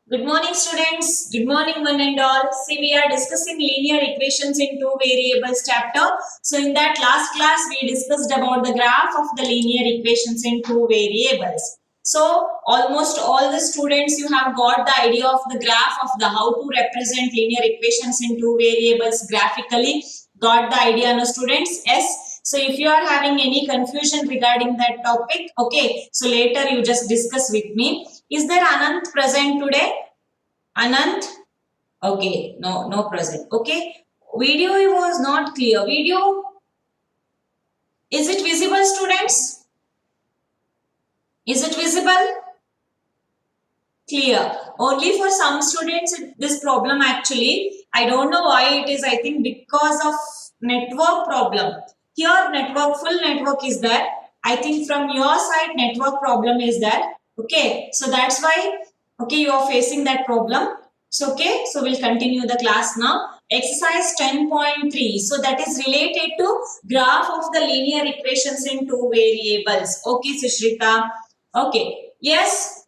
Good morning, students. Good morning, one and all. See, we are discussing linear equations in two variables chapter. So, in that last class, we discussed about the graph of the linear equations in two variables. So, almost all the students, you have got the idea of the graph of the how to represent linear equations in two variables graphically. Got the idea, no, students? Yes. So, if you are having any confusion regarding that topic, okay. So, later you just discuss with me. Is there Anant present today? Anant? Okay, no present. Okay, video was not clear. Video, is it visible, students? Is it visible? Clear. Only for some students, this problem actually, I don't know why it is. I think because of network problem. Here, full network is there. I think from your side, network problem is there. Okay, so that's why, okay, you are facing that problem. So, okay, so we'll continue the class now. Exercise 10.3. So, that is related to graph of the linear equations in two variables. Okay, Sushrita. Okay, yes.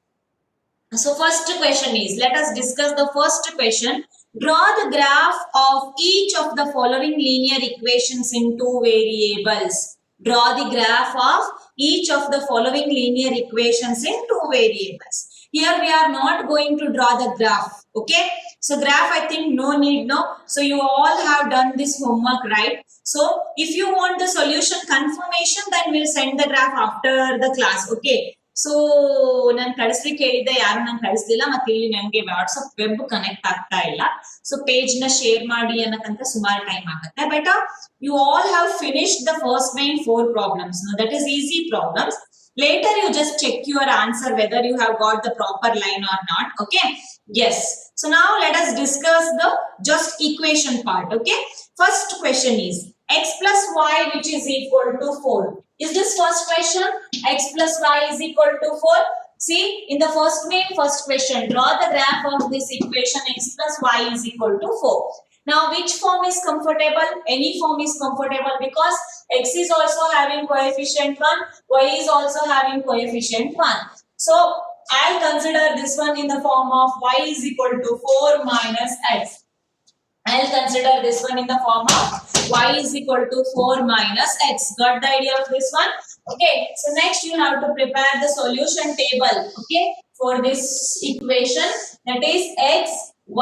So first question is, let us discuss the first question. Draw the graph of each of the following linear equations in two variables. Draw the graph of each of the following linear equations in two variables. Here we are not going to draw the graph. Okay. So graph, I think no need, no. So you all have done this homework, right? So if you want the solution confirmation, then we'll send the graph after the class. Okay. So ನಾನು ಕಳಿಸ್ಲಿಕ್ಕೆ ಹೇಳಿದ್ದೆ, ಯಾರು ನಾನು ಕಳಿಸ್ಲಿಲ್ಲ. ಮತ್ತೆ ಇಲ್ಲಿ ನನಗೆ WhatsApp web connect ಆಗ್ತಾ ಇಲ್ಲ. ಸೊ ಪೇಜ್ ನ ಶೇರ್ ಮಾಡಿ ಅನ್ನಕಂತ ಸುಮಾರು ಟೈಮ್ ಆಗುತ್ತೆ. But you all have finished the first main 4 problems. That is easy problems. Later you just check your answer whether you have got the proper line or not. Okay. Yes. So now let us discuss the just equation part. Okay. First question is x plus y which is equal to 4. Is this first question? X plus y is equal to 4. See, in the first question, draw the graph of this equation x plus y is equal to 4. Now, which form is comfortable? Any form is comfortable because x is also having coefficient 1, y is also having coefficient 1. So, I'll consider this one in the form of y is equal to 4 minus x. I'll consider this one in the form of y is equal to 4 minus x. Got the idea of this one? Okay. So next you have to prepare the solution table. Okay. For this equation, that is x,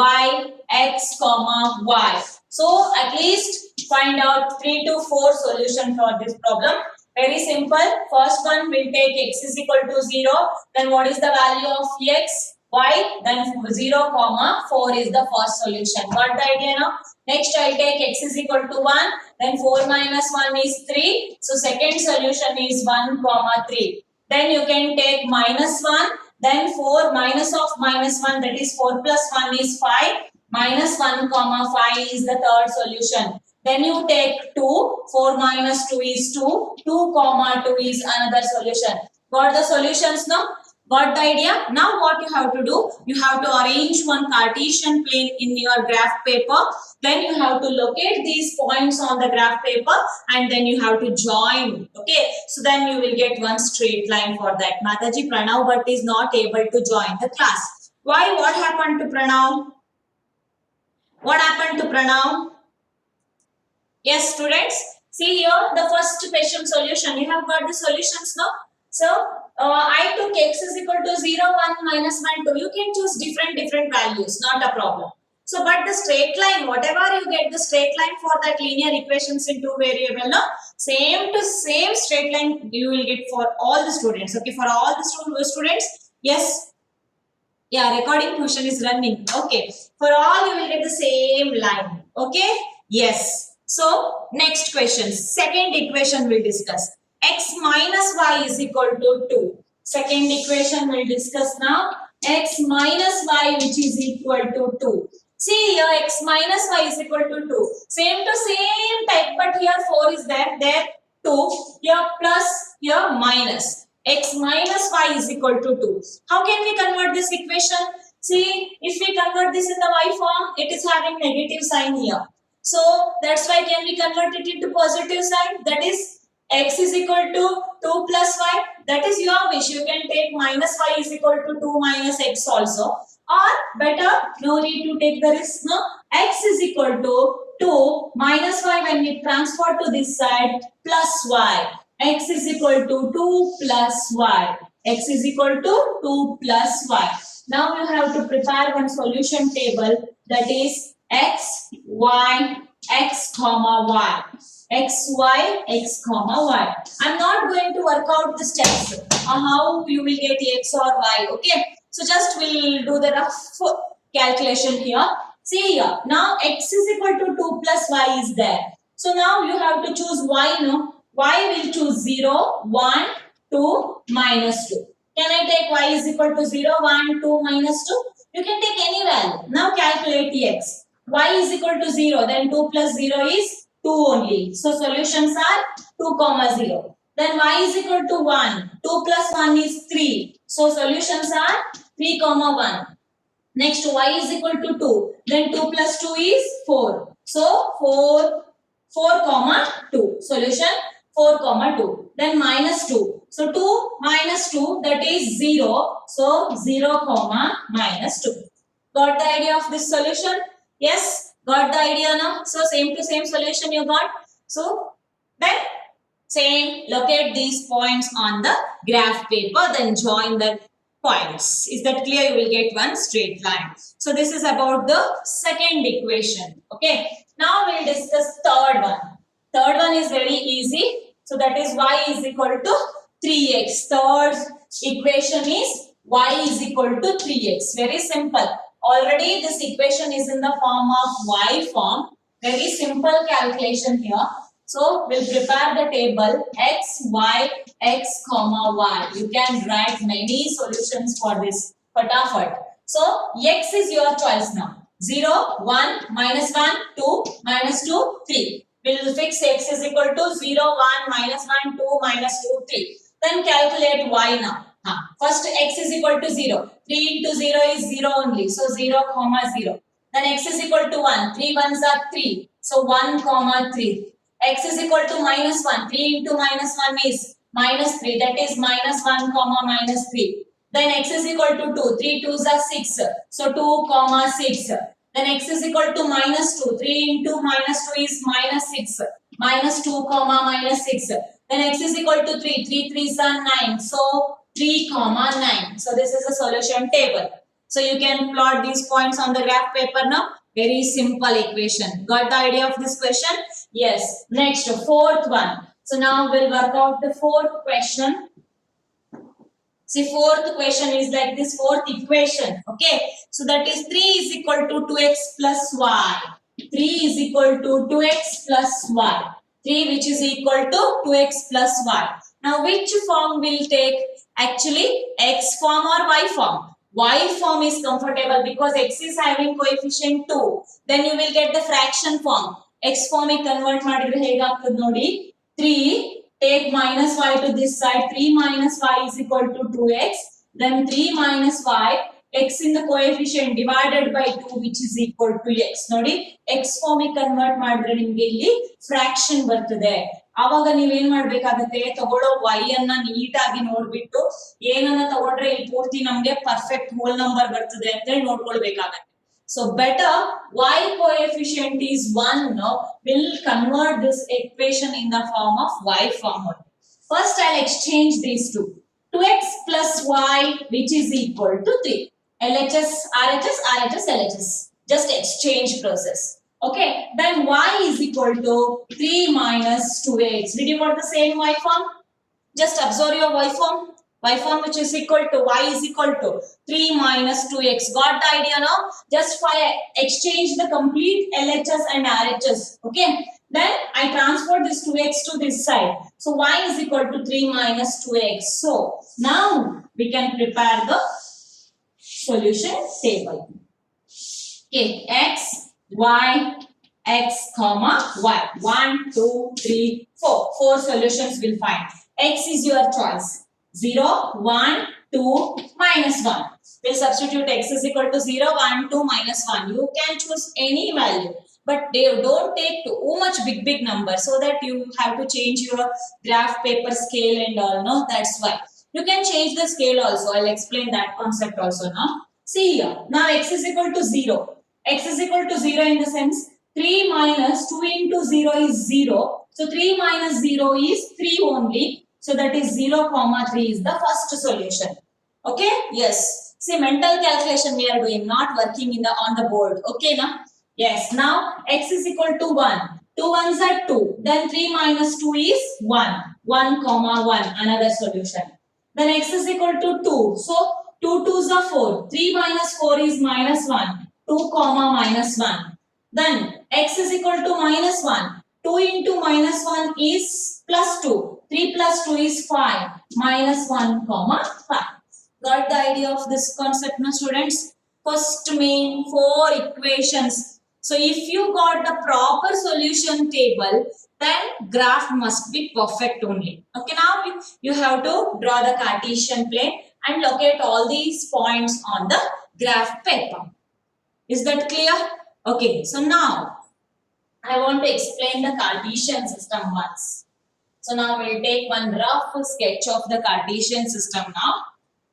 y, x, comma, y. So at least find out 3 to 4 solution for this problem. Very simple. First one will take x is equal to 0. Then what is the value of x? Y, then 0 comma 4 is the first solution. Got the idea now? Next I'll take x is equal to 1, then 4 minus 1 is 3. So second solution is 1 comma 3. Then you can take minus 1, then 4 minus of minus 1, that is 4 plus 1 is 5. Minus 1 comma 5 is the third solution. Then you take 2, 4 minus 2 is 2, 2 comma 2 is another solution. Got the solutions now? Got the idea? Now what you have to do? You have to arrange one Cartesian plane in your graph paper. Then you have to locate these points on the graph paper and then you have to join. Okay. So then you will get one straight line for that. Mataji, Pranav but is not able to join the class. Why? What happened to Pranav? What happened to Pranav? Yes, students. See here the first question solution. You have got the solutions now. So I took x is equal to 0, 1, minus 1, 2. You can choose different values, not a problem. So, but the straight line, whatever you get the straight line for that linear equations in two variable, no? Same to same straight line you will get for all the students. Okay, for all the students, yes. Yeah, recording function is running. Okay, for all you will get the same line. Okay, yes. So, next question, second equation we'll discuss. X minus y is equal to 2. Second equation we'll discuss now. X minus y which is equal to 2. See here x minus y is equal to 2. Same to same type but here 4 is there. There 2. Here plus, here minus. X minus y is equal to 2. How can we convert this equation? See, if we convert this in the y form, it is having negative sign here. So that's why can we convert it into positive sign? That is x is equal to 2 plus y. That is your wish. You can take minus y is equal to 2 minus x also. or better, no need to take the risk, no, x is equal to 2 minus y when we transfer to this side plus y. X is equal to 2 plus y. X is equal to 2 plus y. Now you have to prepare one solution table, that is x, y, x comma y. X, y, x comma y. I'm not going to work out the steps how you will get x or y. Okay, so just we'll do the rough calculation here. See here, now x is equal to 2 plus y is there. So now you have to choose y, no? Y will choose 0, 1, 2, minus 2. Can I take y is equal to 0, 1, 2, minus 2? You can take any value. Now calculate x. Y is equal to 0, then 2 plus 0 is 2 only. So solutions are 2, comma 0. Then y is equal to 1. 2 plus 1 is 3. So solutions are 3, comma 1. Next y is equal to 2. Then 2 plus 2 is 4. So 4, 4, comma 2. Solution 4, comma 2. Then minus 2. So 2 minus 2, that is 0. So 0, comma minus 2. Got the idea of this solution? Yes, got the idea now. So same to same solution you got. So then same, locate these points on the graph paper, then join the points. Is that clear? You will get one straight line. So this is about the second equation. Okay. Now we'll discuss third one. Third one is very easy. So that is y is equal to 3x. Third equation is y is equal to 3x. Very simple. Already this equation is in the form of y form. Very simple calculation here. So we'll prepare the table x, y, x, comma y. You can write many solutions for this. Fatafat. So x is your choice now. 0, 1, minus 1, 2, minus 2, 3. We'll fix x is equal to 0, 1, minus 1, 2, minus 2, 3. Then calculate y now. First x is equal to 0. 3 into 0 is 0 only. So 0, comma 0. Then x is equal to 1. 3 ones are 3. So 1, comma 3. X is equal to minus 1. 3 into minus 1 is minus 3. That is minus 1, comma minus 3. Then x is equal to 2. 3 2s are 6. So 2, comma 6. Then x is equal to minus 2. 3 into minus 2 is minus 6. Minus 2, comma minus 6. Then x is equal to 3. 3 3s are 9. So 3, comma 9. So this is a solution table. So you can plot these points on the graph paper now. Very simple equation. Got the idea of this question? Yes. Next, fourth one. So now we'll work out the fourth question. See, fourth question is like this, fourth equation. Okay. So that is 3 is equal to 2x plus y. 3 is equal to 2x plus y. 3 which is equal to 2x plus y. Now which form will take? Actually x form or y form? Y form is comfortable because x is having coefficient 2. Then you will get the fraction form. X form convert ಮಾಡಿದ್ರೆ ಹೇಗಾಗ್ತದೆ ನೋಡಿ. 3 take minus y to this side. 3 minus y is equal to 2x. Then 3 minus y, x in the coefficient divided by 2 which is equal to x. ನೋಡಿ x form convert ಮಾಡಿದ್ರೆ ನಿಮಗೆ ಇಲ್ಲಿ fraction ಬರ್ತದೆ. ಆವಾಗ ನೀವೇನ್ ಮಾಡ್ಬೇಕಾಗತ್ತೆ, ತಗೊಳ್ಳೋ y ಅನ್ನ ನೀಟಾಗಿ ನೋಡ್ಬಿಟ್ಟು ಏನನ್ನ ತಗೊಂಡ್ರೆ ಇಲ್ಲಿ ಪೂರ್ತಿ ನಮ್ಗೆ ಪರ್ಫೆಕ್ಟ್ ಹೋಲ್ ನಂಬರ್ ಬರ್ತದೆ ಅಂತ ಹೇಳಿ ನೋಡ್ಕೊಳ್ಬೇಕಾಗತ್ತೆ. So better y coefficient is 1 will convert this equation in the form of y form. First I'll exchange these two. 2x plus y which is equal to 3. LHS, RHS, RHS, LHS. Just exchange process. Okay, then y is equal to 3 minus 2x. Did you got the same y form? Just observe your y form. Y form which is equal to y is equal to 3 minus 2x. Got the idea now? Just exchange the complete LHS and RHS. Okay. Then I transfer this 2x to this side. So y is equal to 3 minus 2x. So now we can prepare the solution table. Okay. X, y, x, comma, y. 1, 2, 3, 4. 4 solutions will find. X is your choice. 0, 1, 2, minus 1. We'll substitute x is equal to 0, 1, 2, minus 1. You can choose any value. But they don't take too much big number so that you have to change your graph paper scale and all. No, that's why. You can change the scale also. I'll explain that concept also now. See here, now x is equal to 0. X is equal to 0 in the sense 3 minus 2 into 0 is 0. So 3 minus 0 is 3 only. So that is 0 comma 3 is the first solution. Okay? Yes. See, mental calculation we are doing, not working in the on the board. Okay, now? Yes. Now x is equal to 1. 2 ones are 2. Then 3 minus 2 is 1. 1 comma 1. Another solution. Then x is equal to 2. So 2 twos are 4. 3 minus 4 is minus 1. 2 comma minus 1. Then x is equal to minus 1. 2 into minus 1 is plus 2. 3 plus 2 is 5. Minus 1 comma 5. Got the idea of this concept now, students? First main 4 equations. So if you got the proper solution table, then graph must be perfect only. Okay, now you have to draw the Cartesian plane and locate all these points on the graph paper. Is that clear? Okay, so now I want to explain the Cartesian system once. So now we'll take one rough sketch of the Cartesian system now.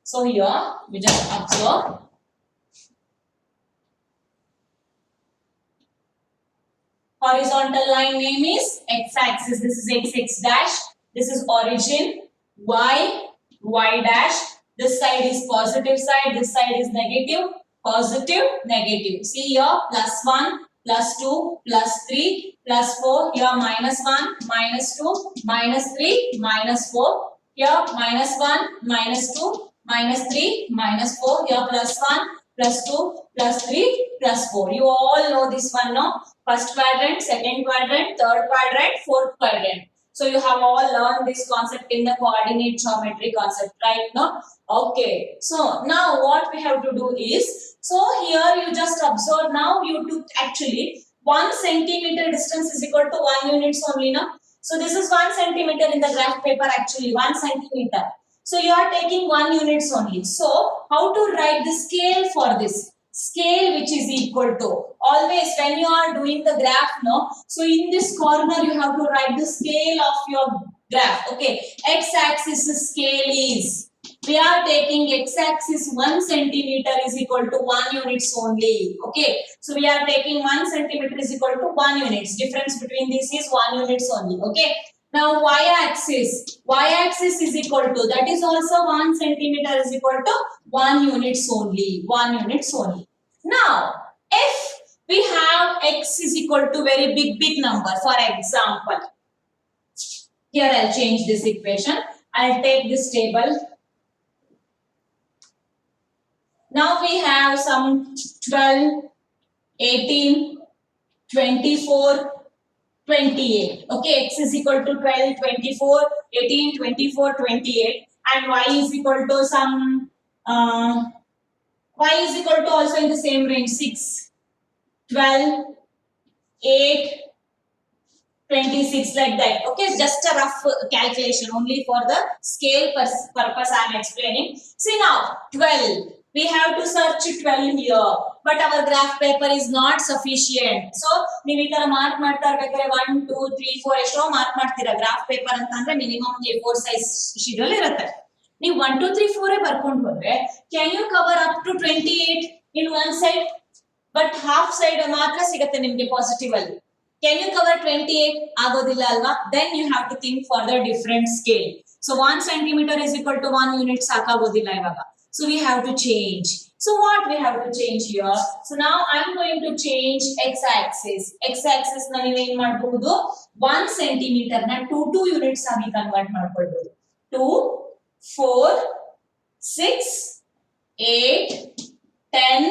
So here we just observe. Horizontal line name is x-axis. This is x dash. This is origin. Y dash. This side is positive side. This side is negative. Positive, negative. See here, plus 1, plus 2, plus 3, plus 4. Here minus 1, minus 2, minus 3, minus 4. Here minus 1, minus 2, minus 3, minus 4. Here plus 1, plus 2, plus 3, plus 4. You all know this one, no? First quadrant, second quadrant, third quadrant, fourth quadrant. So you have all learned this concept in the coordinate geometry concept, right? No? Okay. So now what we have to do is, so here you just observe, now you took actually 1 centimeter distance is equal to 1 units only, no? So this is 1 centimeter in the graph paper actually, 1 centimeter. So you are taking 1 units only. So how to write the scale for this? Scale which is equal to, always when you are doing the graph, no, so in this corner you have to write the scale of your graph. Okay, x-axis scale is, we are taking x-axis 1 centimeter is equal to 1 units only. Okay, so we are taking 1 centimeter is equal to 1 units. Difference between this is 1 units only. Okay, now y-axis is equal to, that is also 1 centimeter is equal to 1 units only. 1 units only. Now, if we have x is equal to very big number, for example, here I'll change this equation. I'll take this table. Now we have some 12, 18, 24, 28. Okay, x is equal to 12, 24, 18, 24, 28, and y is equal to some y is equal to also in the same range, 6, 12, 8, 26, like that. Okay, just a rough calculation only for the scale purpose I am explaining. See now, 12. We have to search 12 here, but our graph paper is not sufficient. So, ನೀವು ಈ ತರ mark ಮಾಡ್ತಾ ಇರಬೇಕಾದ್ರೆ 1, 2, 3, 4 ಎಷ್ಟೋ mark ಮಾಡ್ತೀರಾ. Graph paper ಅಂತ ಅಂದ್ರೆ minimum A4 size sheet ಅಲ್ಲಿ ಇರುತ್ತೆ. ನೀವು 1, 2, 3, 4 ಬರ್ಕೊಂಡು ಹೋದ್ರೆ can you cover up to 28 in one side? But half side ಮಾತ್ರ ಸಿಗುತ್ತೆ ನಿಮಗೆ ಪಾಸಿಟಿವ್ ಅಲ್ಲಿ. Can you cover 28? ಆಗೋದಿಲ್ಲ ಅಲ್ವಾ? Then you have to think for the different scale. So 1 centimeter is equal to 1 unit ಸಾಕಾಗೋದಿಲ್ಲ ಇವಾಗ. So we have to change. So what we have to change here? So now I'm going to change x-axis. X-axis na ನೀವು ಏನು ಮಾಡಬಹುದು? 1 centimeter ನ 2 units ಆಗಿ convert ಮಾಡ್ಕೊಳ್ಬಹುದು. 2, 4, 6, 8, 10,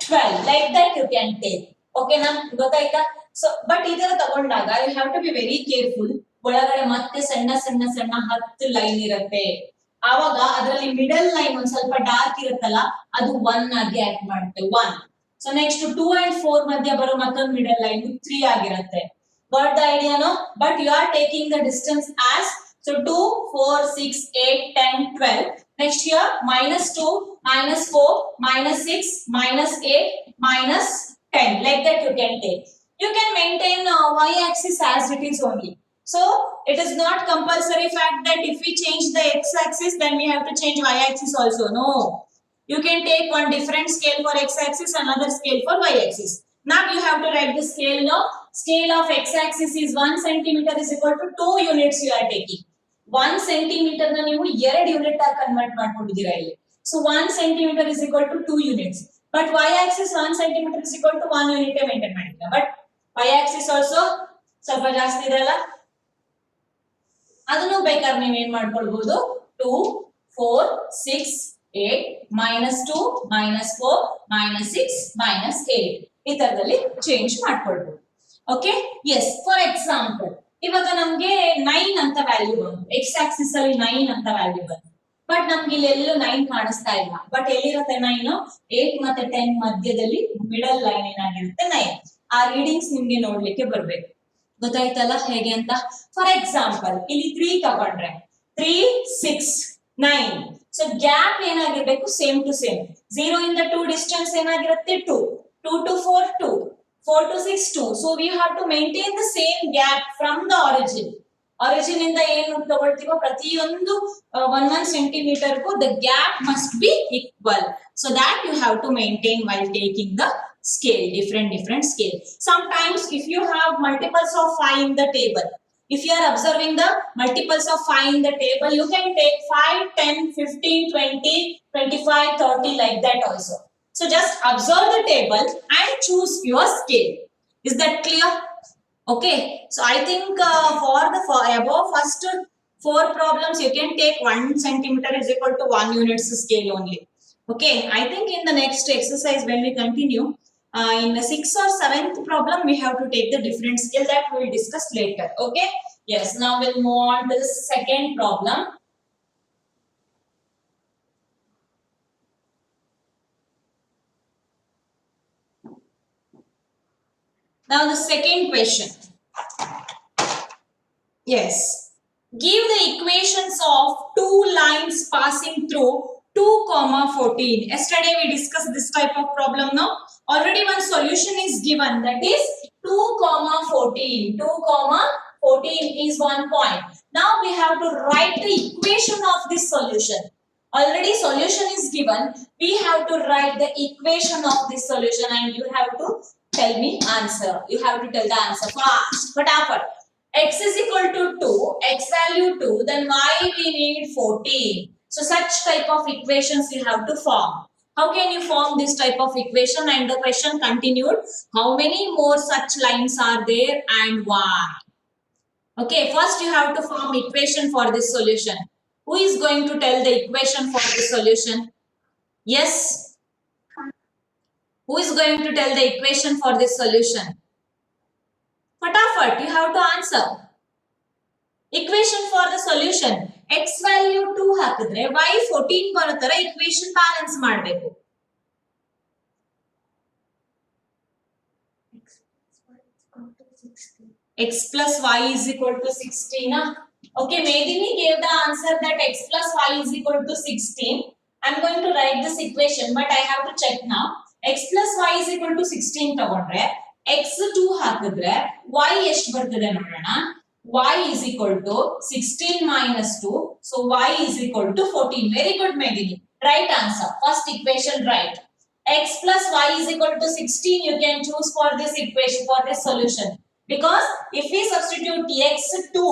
12. Like that you can take. Okay na? ಗೊತ್ತಾಯ್ತಾ? So but ಇದರ ತಗೊಂಡಾಗ you have to be very careful. ಒಳಗಡೆ ಮತ್ತೆ ಸಣ್ಣ 10 ಲೈನ್ ಇರುತ್ತೆ. ಆವಾಗ ಅದರಲ್ಲಿ ಮಿಡಲ್ ಲೈನ್ ಒಂದು ಸ್ವಲ್ಪ ಡಾರ್ಕ್ ಇರುತ್ತಲ್ಲ, ಅದು 1 ಆಗಿ ಆಕ್ಟ್ ಮಾಡುತ್ತೆ. 1. ಸೊ ನೆಕ್ಸ್ಟ್ 2 and 4 ಮಧ್ಯ ಬರೋ ಮತ್ತೊಂದು ಮಿಡಲ್ ಲೈನ್ 3 ಆಗಿರುತ್ತೆ. got the idea, no? But you are taking the distance as, so 2, 4, 6, 8, 10, 12. Next here -2, -4, -6, -8, -10. Like that you can take. You can maintain y-axis as it is only. So it is not compulsory fact that if we change the x-axis then we have to change y-axis also. No. You can take one different scale for x-axis, another scale for y-axis. Now you have to write the scale now. Scale of x-axis is 1 centimeter is equal to 2 units you are taking. 1 centimeter na ನೀವು 2 unit ಆಗಿ convert ಮಾಡ್ಕೊಂಡಿದ್ದೀರಾ ಇಲ್ಲಿ. So 1 centimeter is equal to 2 units. But y-axis 1 centimeter is equal to 1 unit maintain ಮಾಡಿದ್ದೀರಾ. But y-axis also ಸ್ವಲ್ಪ ಜಾಸ್ತಿ ಇದೆ ಅಲ್ಲ. ಅದನ್ನು ಬೇಕಾದ್ರೆ ನೀವು ಏನು ಮಾಡ್ಕೊಳ್ಬಹುದು 2 4 6 8 -2 -4 -6 -8 ಈ ತರದಲ್ಲಿ ಚೇಂಜ್ ಮಾಡ್ಕೊಳ್ಬಹುದು. ಓಕೆ ಎಸ್ ಫಾರ್ ಎಕ್ಸಾಂಪಲ್ ಇವಾಗ ನಮಗೆ 9 ಅಂತ ವ್ಯಾಲ್ಯೂ ಬಂತು, ಎಕ್ಸ್ ಆಕ್ಸಿಸ್ ಅಲ್ಲಿ 9 ಅಂತ ವ್ಯಾಲ್ಯೂ ಬಂತು. ಬಟ್ ನಮ್ಗೆ ಇಲ್ಲಿ ಎಲ್ಲೂ 9 ಕಾಣಿಸ್ತಾ ಇಲ್ಲ. ಬಟ್ ಎಲ್ಲಿರುತ್ತೆ 9? 8 ಮತ್ತೆ 10 ಮಧ್ಯದಲ್ಲಿ ಮಿಡಲ್ ಲೈನ್ ಏನಾಗಿರುತ್ತೆ 9. ಆ ರೀಡಿಂಗ್ಸ್ ನಿಮ್ಗೆ ನೋಡ್ಲಿಕ್ಕೆ ಬರ್ಬೇಕು. ಗೊತ್ತಾಯ್ತಲ್ಲ ಹೇಗೆ ಅಂತ. ಫಾರ್ ಎಕ್ಸಾಂಪಲ್ ಇಲ್ಲಿ 3 ತಗೊಂಡ್ರೆ 3 6 9. ಸೊ ಗ್ಯಾಪ್ ಏನಾಗಿರ್ಬೇಕು? Same to same. 0 ಇಂದ 2 ಡಿಸ್ಟೆನ್ಸ್ ಏನಾಗಿರುತ್ತೆ 2 2 to 4 2 4 to 6 2. So we have to maintain the same gap from the origin. Origin ಇಂದ ಏನು ತಗೊಳ್ತೀವೋ ಪ್ರತಿಯೊಂದು 1 centimeter ಗೂ the gap must be equal. So that you have to maintain while taking the scale, different scale. Sometimes if you have multiples of 5 in the table, if you are observing the multiples of 5 in the table, you can take 5 10 15 20 25 30 like that also. So just observe the table and choose your scale. Is that clear? Okay. So I think for the above first 4 problems you can take 1 centimeter is equal to 1 units scale only. Okay. I think in the next exercise when we continue in the 6th or 7th problem we have to take the different scale that we will discuss later. Okay. Yes. Now we'll move on to the second problem. Now the second question. Yes. Give the equations of two lines passing through 2, 14. Yesterday we discussed this type of problem now. Already one solution is given, that is 2, 14. 2, 14 is 1 point. Now we have to write the equation of this solution. Already solution is given. We have to write the equation of this solution and you have to tell me answer. You have to tell the answer fast. Fatapat. X is equal to 2, x value 2, then y we need 14. So such type of equations you have to form. How can you form this type of equation? And the question continued. How many more such lines are there and why? Okay, first you have to form equation for this solution. Who is going to tell the equation for this solution? Yes. Who is going to tell the equation for this solution? Fatafat, you have to answer. Equation for the solution. X value 2 ಹಾಕಿದ್ರೆ y 14 ಬರೋ ತರ equation balance ಮಾಡಬೇಕು. X plus y is equal to 16. Okay, Medini gave the answer that x plus y is equal to 16. I'm going to write this equation, but I have to check now. X plus y is equal to 16 ತಗೊಂಡ್ರೆ x 2 ಹಾಕಿದ್ರೆ y ಎಷ್ಟು ಬರ್ತದೆ ನೋಡೋಣ. Y is equal to 16 minus 2. So y is equal to 14. Very good, Medini. Right answer. First equation right. X plus y is equal to 16. You can choose for this equation, for this solution. Because if we substitute x2,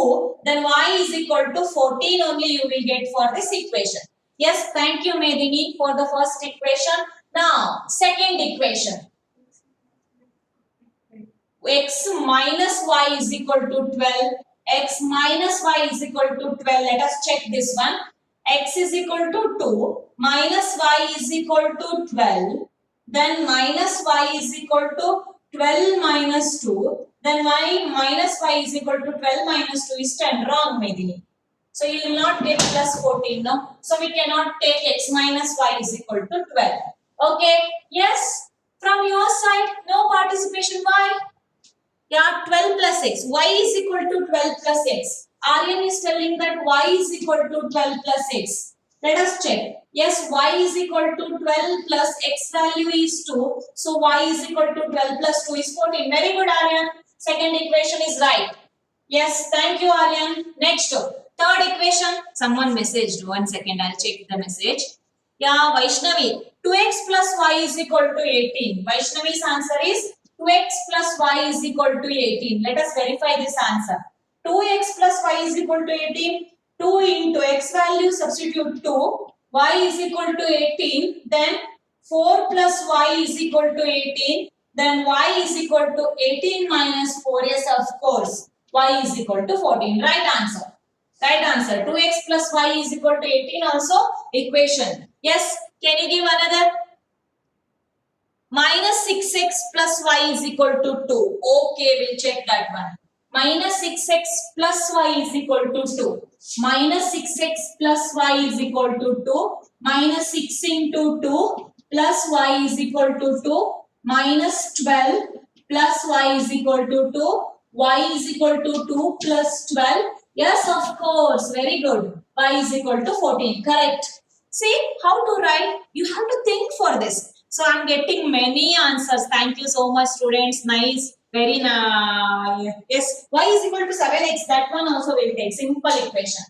then y is equal to 14 only you will get for this equation. Yes, thank you, Medini, for the first equation. Now, second equation. X minus y is equal to 12. X minus y is equal to 12. Let us check this one. X is equal to 2. Minus y is equal to 12. Then minus y is equal to 12 minus 2. Then y minus y is equal to 12 minus 2 is 10. Wrong, Medini. So you will not get plus 14 now. So we cannot take x minus y is equal to 12. Okay. Yes. From your side, no participation. Why? Yeah, 12 plus x. Y is equal to 12 plus x. Aryan is telling that y is equal to 12 plus x. Let us check. Yes, y is equal to 12 plus x value is 2. So y is equal to 12 plus 2 is 14. Very good, Aryan. Second equation is right. Yes, thank you, Aryan. Next, third equation. Someone messaged. 1 second, I'll check the message. Yeah, Vaishnavi. 2x plus y is equal to 18. Vaishnavi's answer is 2x plus y is equal to 18. Let us verify this answer. 2x plus y is equal to 18. 2 into x value substitute 2. Y is equal to 18. Then 4 plus y is equal to 18. Then y is equal to 18 minus 4. Yes, of course. Y is equal to 14. Right answer. Right answer. 2x plus y is equal to 18 also equation. Yes. Can you give another? Minus 6x plus y is equal to 2. Okay, we'll check that one. Minus 6x plus y is equal to 2. Minus 6x plus y is equal to 2. Minus 6 into 2 plus y is equal to 2. Minus 12 plus y is equal to 2. Y is equal to 2 plus 12. Yes, of course. Very good. Y is equal to 14. Correct. See how to write? You have to think for this. So I'm getting many answers. Thank you so much, students. Nice. Very nice. Yes. Y is equal to 7x. That one also will take. Simple equation.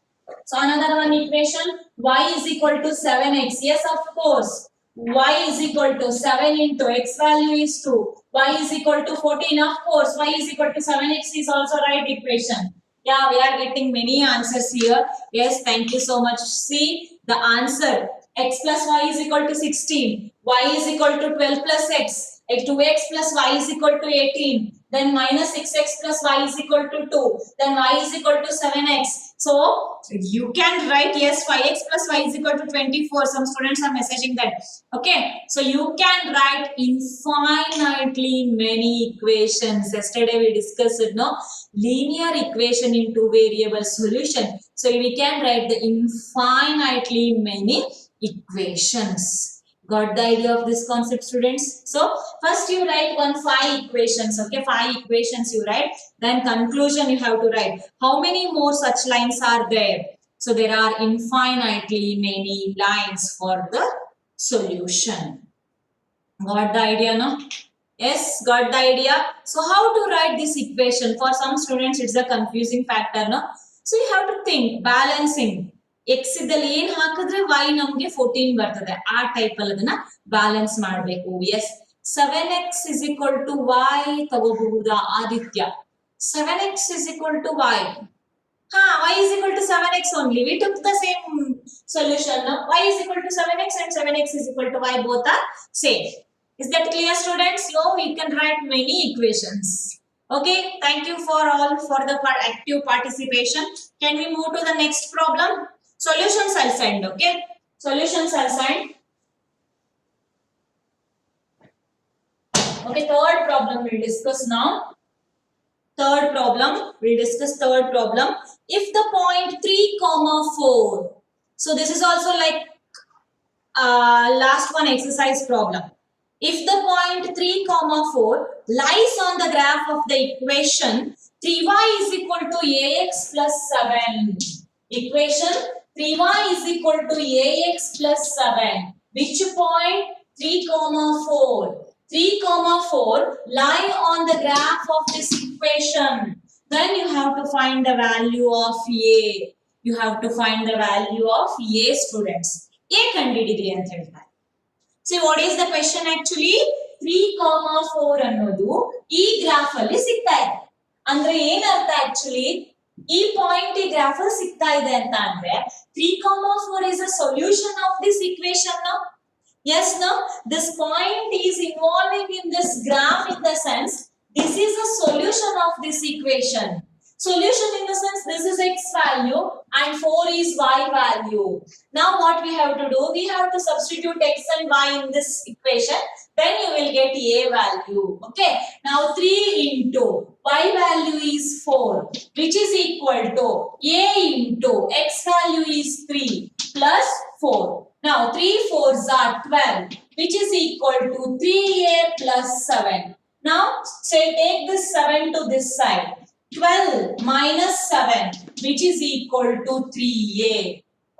So another one equation. Y is equal to 7x. Yes, of course. Y is equal to 7 into x value is 2. Y is equal to 14. Of course. Y is equal to 7x is also right equation. Yeah, we are getting many answers here. Yes, thank you so much. See the answer. X plus y is equal to 16. Y is equal to 12 plus x. 2x plus y is equal to 18. Then minus 6x plus y is equal to 2. Then y is equal to 7x. So you can write yes 5x plus y is equal to 24. Some students are messaging that. Okay. So you can write infinitely many equations. Yesterday we discussed it, no? Linear equation into variable solution. So we can write the infinitely many equations. Got the idea of this concept, students? So first you write 5 equations. Okay, 5 equations you write. Then conclusion you have to write. How many more such lines are there? So there are infinitely many lines for the solution. Got the idea, no? Yes, got the idea. So how to write this equation? For some students it's a confusing factor, no? So you have to think balancing. X ಇದ್ದಲ್ಲಿ ಏನು ಹಾಕಿದ್ರೆ y ನಮಗೆ 14 ಬರ್ತದೆ. ಆ type ಅಲ್ಲಿ ಅದನ್ನ balance ಮಾಡಬೇಕು. Yes, 7x is equal to y ತಗೋಬಹುದಾ Aditya? 7x is equal to y. Y is equal to 7x only. We took the same solution. No? Y is equal to 7x and 7x is equal to y. Both are same. Is that clear, students? So we can write many equations. Okay. Thank you for all for the active participation. Can we move to the next problem? Solutions I'll send. Okay. Solutions I'll send. Okay. Third problem we'll discuss now. Third problem, we'll discuss third problem. If the point 3, 4. So this is also like last one exercise problem. If the point 3, 4 lies on the graph of the equation 3y is equal to ax plus 7. Equation 3y is equal to ax plus 7. Which point? 3, 4. 3, 4 lie on the graph of this equation. Then you have to find the value of a. You have to find the value of a, students. A ಕಂಡುಹಿಡಿಯಿರಿ ಅಂತ ಹೇಳ್ತಾರೆ. See what is the question actually? 3, 4 ಅನ್ನೋದು ಈ graph ಅಲ್ಲಿ ಸಿಗ್ತಾ ಇದೆ. ಅಂದ್ರೆ ಏನರ್ಥ actually? ಈ ಪಾಯಿಂಟ್ ಈ ಗ್ರಾಫ್ ಅಲ್ಲಿ ಸಿಗ್ತಾ ಇದೆ ಅಂತ ಅಂದ್ರೆ 3, 4 is a solution of this equation now. Yes, no? This point is involving in this graph in the sense this is a solution of this equation. Solution in the sense this is x value and 4 is y value. Now what we have to do? We have to substitute x and y in this equation. Then you will get a value. Okay. Now 3 into y value is 4 which is equal to a into x value is 3 plus 4. Now 3 4s are 12 which is equal to 3a plus 7. Now say take this 7 to this side. 12 minus 7 which is equal to 3a.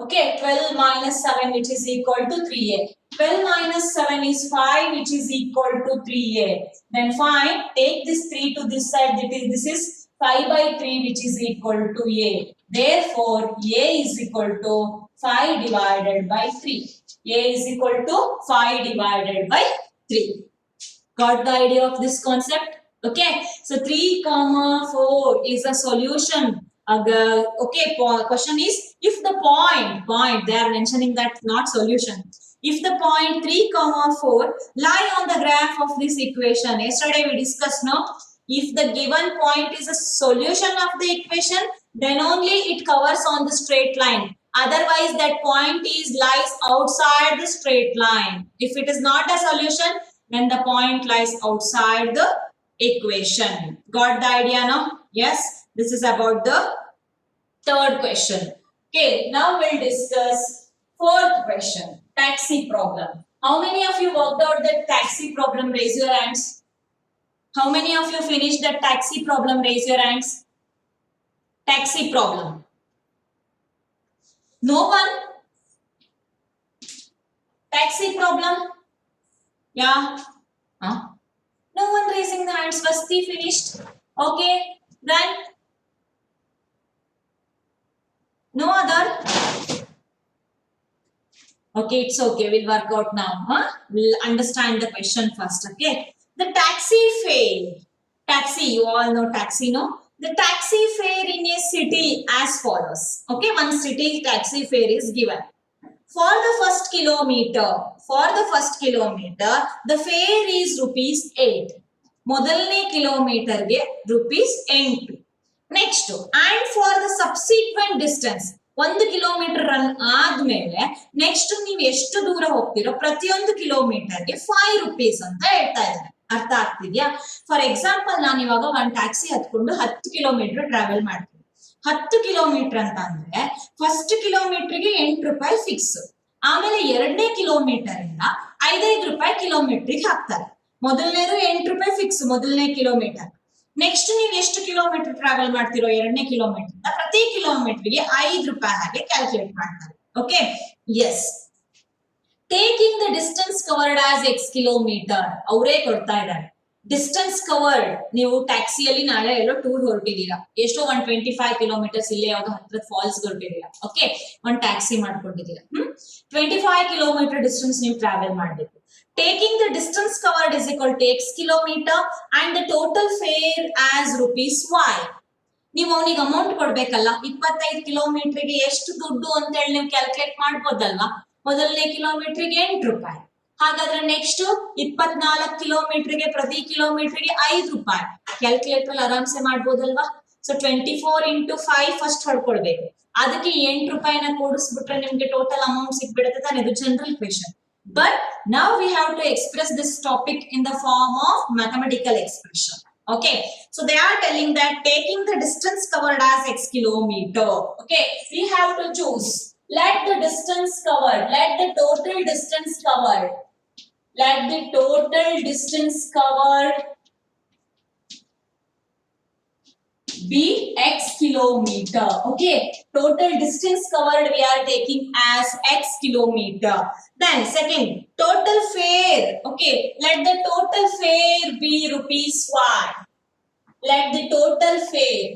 Okay, 12 minus 7 which is equal to 3a. 12 minus 7 is 5 which is equal to 3a. Then find, take this 3 to this side, this is 5 by 3 which is equal to a. Therefore, a is equal to 5 divided by 3. A is equal to 5 divided by 3. Got the idea of this concept? Okay, so 3 comma 4 is a solution. Okay, question is, if the point they are mentioning that not solution, if the point 3 comma 4 lie on the graph of this equation. Yesterday we discussed, no, if the given point is a solution of the equation, then only it covers on the straight line. Otherwise that point is lies outside the straight line. If it is not a solution, then the point lies outside the equation. Got the idea now? Yes, this is about the third question. Okay, now we'll discuss fourth question, taxi problem. How many of you worked out the taxi problem? Raise your hands. How many of you finished the taxi problem? Raise your hands. Taxi problem. No one? Taxi problem? Yeah? Huh? No one raising the hands. Vasti finished. Okay, then no other? Okay, it's okay. We'll work out now. We'll understand the question first. Okay. The taxi fare. Taxi, you all know taxi, no? The taxi fare in a city as follows. Okay, one city taxi fare is given. For the first kilometer, the fare is rupees 8. ಮೊದಲನೇ ಕಿಲೋಮೀಟರ್ಗೆ rupees 8. Next, and for the subsequent distance, 1 kilometre run ಆದ್ಮೇಲೆ next ನೀವು ಎಷ್ಟು ದೂರ ಹೋಗ್ತಿರೋ ಪ್ರತಿಯೊಂದು ಕಿಲೋಮೀಟರ್ಗೆ 5 rupees ಅಂತ ಹೇಳ್ತಾ ಇದ್ದಾರೆ. ಅರ್ಥ ಆಗ್ತಿದ್ಯಾ? ಫಾರ್ ಎಕ್ಸಾಂಪಲ್ ನಾನು ಇವಾಗ ಒಂದು ಟ್ಯಾಕ್ಸಿ ಹತ್ಕೊಂಡು 10 ಕಿಲೋಮೀಟರ್ ಟ್ರಾವೆಲ್ ಮಾಡ್ತೀನಿ. 10 ಕಿಲೋಮೀಟರ್ ಅಂತ ಅಂದ್ರೆ ಫಸ್ಟ್ ಕಿಲೋಮೀಟರ್ಗೆ 8 ರೂಪಾಯಿ ಫಿಕ್ಸ್. ಆಮೇಲೆ ಎರಡನೇ ಕಿಲೋಮೀಟರ್ ಇಂದ 5 ರೂಪಾಯಿ ಕಿಲೋಮೀಟರ್ಗೆ ಹಾಕ್ತಾರೆ. ಮೊದಲನೇದು 8 ರೂಪಾಯಿ ಫಿಕ್ಸ್ ಮೊದಲನೇ ಕಿಲೋಮೀಟರ್. ನೆಕ್ಸ್ಟ್ ನೀವು ಎಷ್ಟು ಕಿಲೋಮೀಟರ್ ಟ್ರಾವೆಲ್ ಮಾಡ್ತಿರೋ ಎರಡನೇ ಕಿಲೋಮೀಟರ್ ಪ್ರತಿ ಕಿಲೋಮೀಟರ್ಗೆ 5 ರೂಪಾಯಿ ಹಾಗೆ ಕ್ಯಾಲ್ಕುಲೇಟ್ ಮಾಡ್ತಾರೆ. Okay, yes. Taking the distance covered as x kilometer ಅವರೇ ಕೊಡ್ತಾ ಇದ್ದಾರೆ. ಡಿಸ್ಟೆನ್ಸ್ ಕವರ್ಡ್, ನೀವು ಟ್ಯಾಕ್ಸಿಯಲ್ಲಿ ನಾಳೆ ಎಲ್ಲೋ ಟೂರ್ ಹೊರಟಿದ್ದೀರಾ, ಎಷ್ಟೋ 125 ಕಿಲೋಮೀಟರ್ಸ್ ಇಲ್ಲೇ ಯಾವ್ದೋ ಹತ್ರ ಫಾಲ್ಸ್ ಹೊರಟಿದ್ದೀರಾ. ಓಕೆ, ಒಂದು ಟ್ಯಾಕ್ಸಿ ಮಾಡ್ಕೊಂಡಿದ್ದೀರಾ. 25 ಕಿಲೋಮೀಟರ್ ಡಿಸ್ಟೆನ್ಸ್ ನೀವು ಟ್ರಾವೆಲ್ ಮಾಡಬೇಕು. Taking the distance covered is equal to x kilometer and the total fare as rupees y. ನೀವು ಅವನಿಗೆ ಅಮೌಂಟ್ ಕೊಡ್ಬೇಕಲ್ಲ, 25 ಕಿಲೋಮೀಟರ್ಗೆ ಎಷ್ಟು ದುಡ್ಡು ಅಂತ ಹೇಳಿ ನೀವು ಕ್ಯಾಲ್ಕುಲೇಟ್ ಮಾಡ್ಬೋದಲ್ವಾ. ಮೊದಲನೇ ಕಿಲೋಮೀಟರ್ಗೆ 8 ರೂಪಾಯಿ. ಹಾಗಾದ್ರೆ ನೆಕ್ಸ್ಟ್ 24 ಕಿಲೋಮೀಟರ್ಗೆ ಪ್ರತಿ ಕಿಲೋಮೀಟರ್ಗೆ 5 ರೂಪಾಯಿ. ಕ್ಯಾಲ್ಕುಲೇಟರ್ ಆರಾಮ್ಸೆ ಮಾಡ್ಬೋದಲ್ವಾ. ಸೊ 24 into 5 ಫಸ್ಟ್ ಹೊಡ್ಕೊಳ್ಬೇಕು. ಅದಕ್ಕೆ 8 ರೂಪಾಯಿನ ಕೂಡಿಸ್ಬಿಟ್ರೆ ನಿಮ್ಗೆ ಟೋಟಲ್ ಅಮೌಂಟ್ ಸಿಕ್ಬಿಡುತ್ತೆ ತಾನೆ. ಇದು general question. But now we have to express this topic in the form of mathematical expression. Okay, so they are telling that taking the distance covered as x kilometer. Okay, we have to choose. Let the distance covered, let the total distance covered be x kilometer. Okay, total distance covered we are taking as x kilometer. Then second, total fare. Okay, let the total fare be rupees y. Let the total fare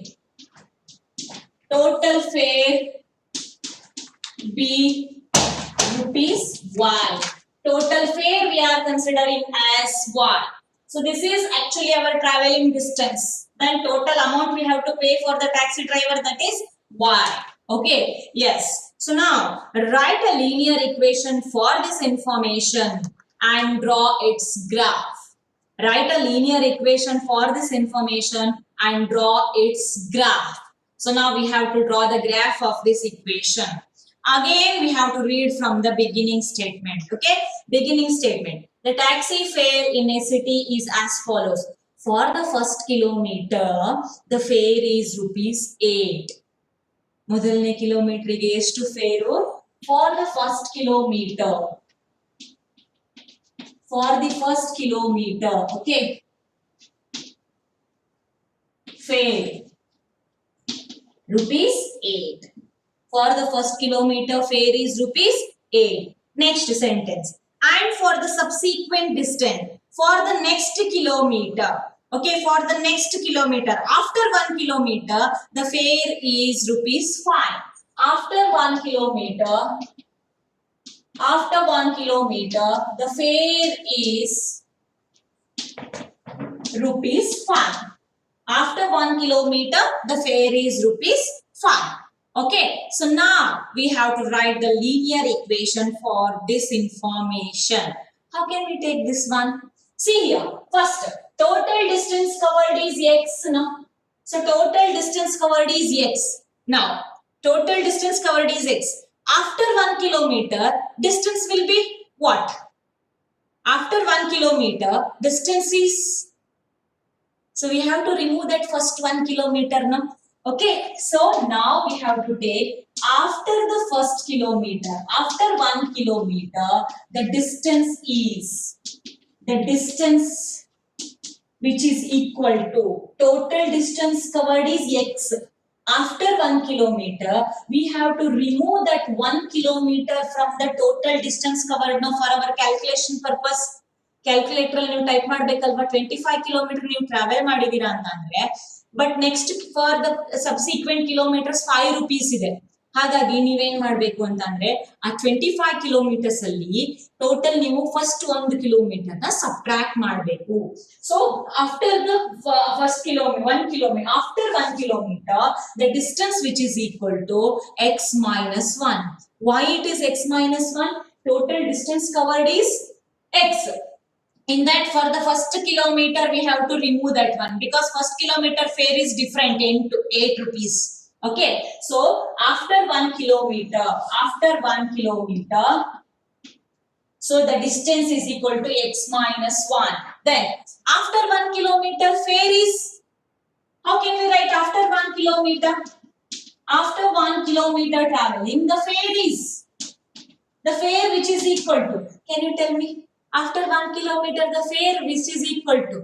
be rupees y. Total fare we are considering as y. So this is actually our traveling distance. Then total amount we have to pay for the taxi driver, that is y. Okay, yes. So now write a linear equation for this information and draw its graph. Write a linear equation for this information and draw its graph. So now we have to draw the graph of this equation. Again we have to read from the beginning statement. Okay, beginning statement. The taxi fare in a city is as follows. For the first kilometer, the fare is rupees 8. ಮೊದಲನೇ ಕಿಲೋಮೀಟರ್ಗೆ ಎಷ್ಟು fair? For the first kilometer. Okay. Fare rupees 8. For the first kilometer, fare is rupees 8. Next sentence. And for the subsequent distance, for the next kilometer. Okay, for the next kilometer, after 1 kilometer, the fare is rupees 5. After 1 kilometer, After 1 kilometer, the fare is rupees 5. After 1 kilometer, the fare is rupees 5. Okay, so now we have to write the linear equation for this information. How can we take this one? See here, first, total distance covered is x. No? So total distance covered is x. Now, total distance covered is x. After 1 kilometer, distance will be what? After 1 kilometer, distance is, so we have to remove that first 1 kilometer now. Okay, so now we have to take after the first kilometer, after 1 kilometer, the distance is, the distance which is equal to, total distance covered is x. After 1 kilometer, we have to remove that 1 kilometer from the total distance covered now for our calculation purpose. Calculator ನೀವು type ಮಾಡಬೇಕಲ್ವಾ 25 kilometer ನೀವು travel ಮಾಡಿದೀರಾ ಅಂತಂದ್ರೆ but next for the subsequent kilometers 5 rupees ಇದೆ. ಹಾಗಾಗಿ ನೀವೇನ್ ಮಾಡ್ಬೇಕು ಅಂತಂದ್ರೆ ಆ 25 ಕಿಲೋಮೀಟರ್ಸ್ ಅಲ್ಲಿ ಟೋಟಲ್ ನೀವು ಫಸ್ಟ್ 1 ಕಿಲೋಮೀಟರ್ ನ ಸಬ್ಟ್ರಾಕ್ಟ್ ಮಾಡಬೇಕು. So after the first kilometer 1 kilometer, after 1 kilometer the distance which is equal to x minus 1. Why it is x minus 1? Total distance covered is x. In that, for the first kilometer we have to remove that one because first kilometer fare is different, 10 to 8 rupees. Okay, so after 1 kilometer, so the distance is equal to x minus 1. Then after 1 kilometer fare is, how can we write after 1 kilometer? After 1 kilometer traveling, the fare is, the fare which is equal to, can you tell me? After 1 kilometer, the fare which is equal to,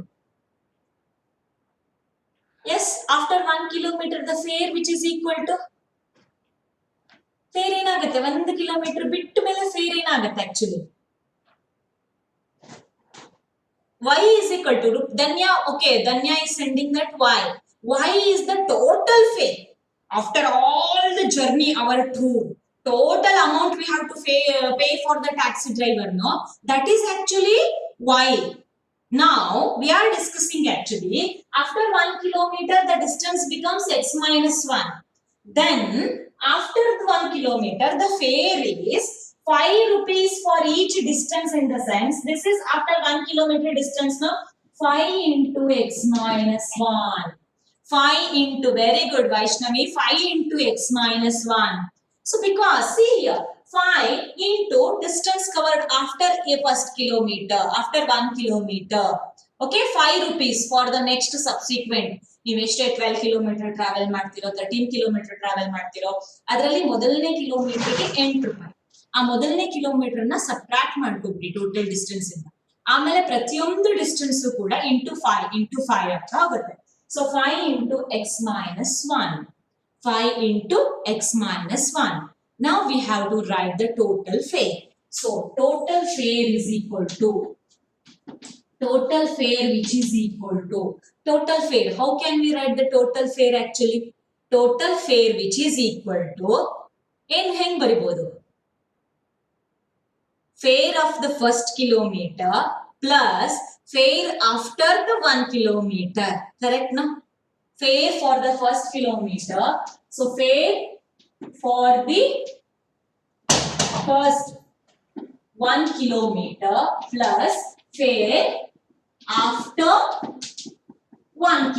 yes, after 1 kilometer, the fare which is equal to, fare ಏನಾಗುತ್ತೆ 1 kilometer ಬಿಟ್ಟ ಮೇಲೆ fare ಏನಾಗುತ್ತೆ actually? Y is equal to, Danya, okay, Danya is sending that Y. Y is the total fare. After all the journey, our tour, total amount we have to pay for the taxi driver, no? That is actually Y. Now, we are discussing actually, after 1 kilometer, the distance becomes x minus 1. Then, after 1 kilometer, the fare is 5 rupees for each distance, in the sense, this is after 1 kilometer distance, no? 5 into x minus 1. 5 into, very good Vaishnavi, 5 into x minus 1. So because, see here, 5 into distance covered after a first kilometer, after 1 kilometer. Okay, 5 rupees for the next subsequent. ನೀವು ಎಷ್ಟೇ 12 kilometre travel ಮಾಡ್ತಿರೋ 13 kilometre travel ಮಾಡ್ತಿರೋ ಅದರಲ್ಲಿ ಮೊದಲನೇ ಕಿಲೋಮೀಟರ್ಗೆ 8 ರೂಪಾಯಿ. ಆ ಮೊದಲನೇ ಕಿಲೋಮೀಟರ್ ನ ಸಬ್ಟ್ರಾಕ್ಟ್ ಮಾಡ್ಕೊಬಿಡಿ ಟೋಟಲ್ ಡಿಸ್ಟೆನ್ಸ್ ಇಂದ. ಆಮೇಲೆ ಪ್ರತಿಯೊಂದು ಡಿಸ್ಟೆನ್ಸ್ ಕೂಡ ಇಂಟು 5 ಅಂತ ಆಗುತ್ತೆ. So 5 into x minus 1. 5 into x minus 1. Now we have to write the total fare. So total fare is equal to, total fare which is equal to, total fare. How can we write the total fare actually? Total fare which is equal to, in heng baribodu, fare of the first kilometer plus fare after the 1 kilometer. Correct, no? Fare for the first kilometer. So fare for the first 1 kilometer plus fare after 1 kilometer.